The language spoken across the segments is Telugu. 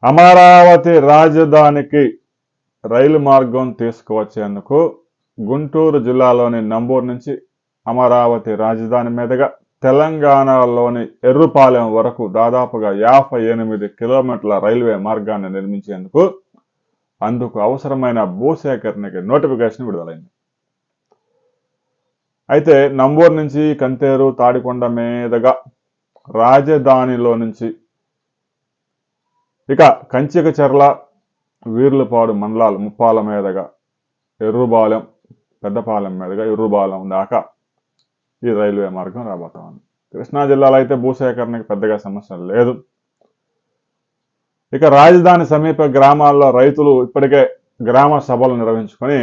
అమరావతి రాజధానికి రైలు మార్గం తీసుకువచ్చేందుకు గుంటూరు జిల్లాలోని నంబూరు నుంచి అమరావతి రాజధాని మీదుగా తెలంగాణలోని ఎర్రుపాలెం వరకు దాదాపుగా 58 కిలోమీటర్ల రైల్వే మార్గాన్ని నిర్మించేందుకు అందుకు అవసరమైన భూసేకరణకి నోటిఫికేషన్ విడుదలైంది. అయితే నంబూరు నుంచి కంతేరు తాడికొండ మీదుగా రాజధానిలో నుంచి ఇక కంచికచర్ల వీర్లపాడు మండలాలు ముప్పాల మీదుగా ఎర్రుపాలెం పెద్దపాలెం మీదుగా ఎర్రుపాలెం దాకా ఈ రైల్వే మార్గం రాబోతా ఉంది. కృష్ణా జిల్లాలో అయితే భూసేకరణకి పెద్దగా సమస్య లేదు. ఇక రాజధాని సమీప గ్రామాల్లో రైతులు ఇప్పటికే గ్రామ సభలు నిర్వహించుకొని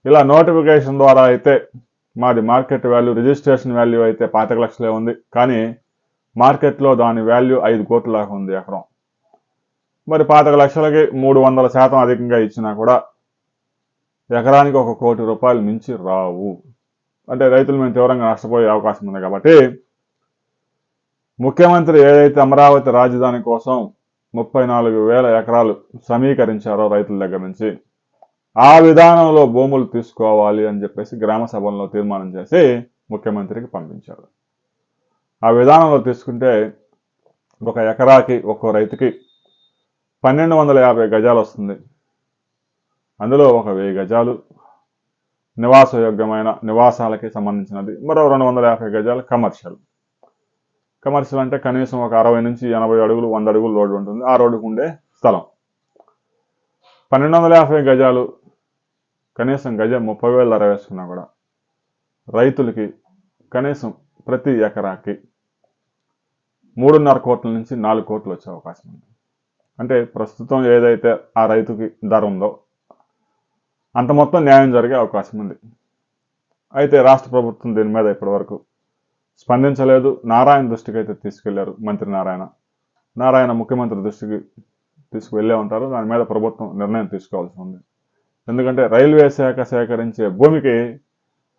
ఇలా నోటిఫికేషన్ ద్వారా అయితే మాది మార్కెట్ వాల్యూ రిజిస్ట్రేషన్ వాల్యూ అయితే 25 లక్షలే ఉంది, కానీ మార్కెట్లో దాని వాల్యూ 5 కోట్ల దాకా ఉంది ఎకరం. మరి 25 లక్షలకి 300% అధికంగా ఇచ్చినా కూడా ఎకరానికి 1 కోటి రూపాయలు మించి రావు. అంటే రైతులు మేము తీవ్రంగా నష్టపోయే అవకాశం ఉంది. కాబట్టి ముఖ్యమంత్రి ఏదైతే అమరావతి రాజధాని కోసం 34,000 ఎకరాలు సమీకరించారో రైతుల దగ్గర నుంచి, ఆ విధానంలో భూములు తీసుకోవాలి అని చెప్పేసి గ్రామ సభల్లో తీర్మానం చేసి ముఖ్యమంత్రికి పంపించారు. ఆ విధానంలో తీసుకుంటే ఒక ఎకరాకి ఒక్కో రైతుకి 1250 గజాలు వస్తుంది. అందులో ఒక 1000 గజాలు నివాసయోగ్యమైన నివాసాలకి సంబంధించినది, మరో 250 గజాలు కమర్షియల్. కమర్షియల్ అంటే కనీసం ఒక 60 నుంచి 80 అడుగులు 100 అడుగులు రోడ్డు ఉంటుంది. ఆ రోడ్డుకు ఉండే స్థలం 1250 గజాలు, కనీసం గజం 30,000 ధర వేసుకున్నా కూడా రైతులకి కనీసం ప్రతి ఎకరాకి 3.5 కోట్ల నుంచి 4 కోట్లు వచ్చే అవకాశం ఉంది. అంటే ప్రస్తుతం ఏదైతే ఆ రైతుకి ధర ఉందో అంత మొత్తం న్యాయం జరిగే అవకాశం ఉంది. అయితే రాష్ట్ర ప్రభుత్వం దీని మీద ఇప్పటివరకు స్పందించలేదు. నారాయణ దృష్టికి అయితే తీసుకెళ్లారు మంత్రి నారాయణ ముఖ్యమంత్రి దృష్టికి తీసుకువెళ్ళే ఉంటారు. దాని మీద ప్రభుత్వం నిర్ణయం తీసుకోవాల్సి ఉంది. ఎందుకంటే రైల్వే శాఖ సేకరించే భూమికి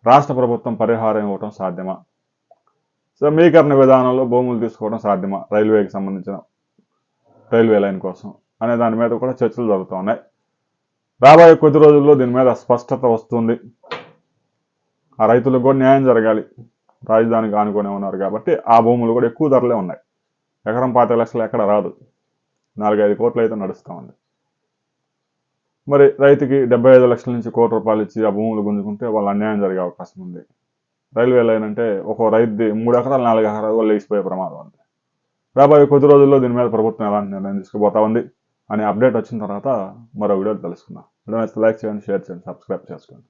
రాష్ట్ర ప్రభుత్వం పరిహారం ఇవ్వటం సాధ్యమా, సమీకరణ విధానంలో భూములు తీసుకోవడం సాధ్యమా రైల్వేకి సంబంధించిన రైల్వే లైన్ కోసం అనే దాని మీద కూడా చర్చలు జరుగుతూ ఉన్నాయి. రాబోయే కొద్ది రోజుల్లో దీని మీద స్పష్టత వస్తుంది. ఆ రైతులకు కూడా న్యాయం జరగాలి. రాజధానికి ఆనుకొని ఉన్నారు కాబట్టి ఆ భూములు కూడా ఎక్కువ ధరలే ఉన్నాయి. ఎకరం 25 లక్షలు ఎక్కడ రాదు, 4-5 కోట్లు అయితే నడుస్తూ ఉంది. మరి రైతుకి 75 లక్షల నుంచి 1 కోటి రూపాయలు ఇచ్చి ఆ భూములు గుంజుకుంటే వాళ్ళ అన్యాయం జరిగే అవకాశం ఉంది. రైల్వే లైన్ అంటే ఒక్కో రైతుది 3 ఎకరాలు 4 ఎకరాలు లేచిపోయే ప్రమాదం ఉంది. రాబోయే కొద్ది రోజుల్లో దీని మీద ప్రభుత్వం ఎలాంటి నిర్ణయం తీసుకుపోతా ఉంది అనే అప్డేట్ వచ్చిన తర్వాత మరో వీడియోలో తెలుసుకుందాం. వీడియో నచ్చితే లైక్ చేయండి, షేర్ చేయండి, సబ్స్క్రైబ్ చేసుకోండి.